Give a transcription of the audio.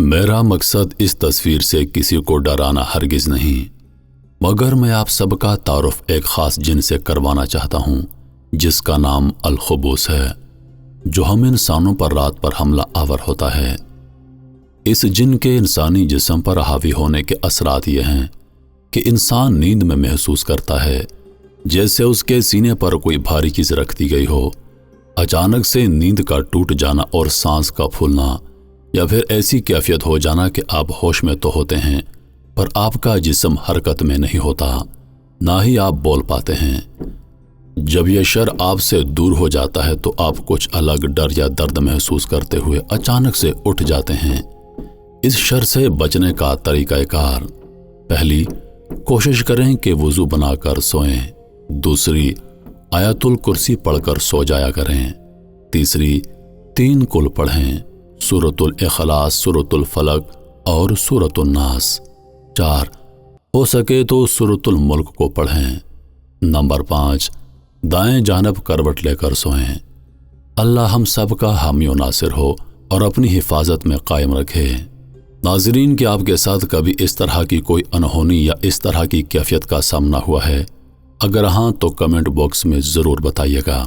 میرا مقصد اس تصویر سے کسی کو ڈرانا ہرگز نہیں، مگر میں آپ سب کا تعارف ایک خاص جن سے کروانا چاہتا ہوں جس کا نام الخبوث ہے، جو ہم انسانوں پر رات پر حملہ آور ہوتا ہے۔ اس جن کے انسانی جسم پر حاوی ہونے کے اثرات یہ ہیں کہ انسان نیند میں محسوس کرتا ہے جیسے اس کے سینے پر کوئی بھاری چیز رکھ دی گئی ہو۔ اچانک سے نیند کا ٹوٹ جانا اور سانس کا پھولنا، یا پھر ایسی کیفیت ہو جانا کہ آپ ہوش میں تو ہوتے ہیں پر آپ کا جسم حرکت میں نہیں ہوتا، نہ ہی آپ بول پاتے ہیں۔ جب یہ شر آپ سے دور ہو جاتا ہے تو آپ کچھ الگ ڈر یا درد محسوس کرتے ہوئے اچانک سے اٹھ جاتے ہیں۔ اس شر سے بچنے کا طریقہ کار: پہلی، کوشش کریں کہ وضو بنا کر سوئیں۔ دوسری، آیت الکرسی پڑھ کر سو جایا کریں۔ تیسری، 3 کل پڑھیں: سورۃ الاخلاص، سورۃ الفلق اور سورۃ الناس۔ 4، ہو سکے تو سورۃ الملک کو پڑھیں۔ نمبر 5، دائیں جانب کروٹ لے کر سوئیں۔ اللہ ہم سب کا حامی و ناصر ہو اور اپنی حفاظت میں قائم رکھے۔ ناظرین، کہ آپ کے ساتھ کبھی اس طرح کی کوئی انہونی یا اس طرح کی کیفیت کا سامنا ہوا ہے؟ اگر ہاں تو کمنٹ باکس میں ضرور بتائیے گا۔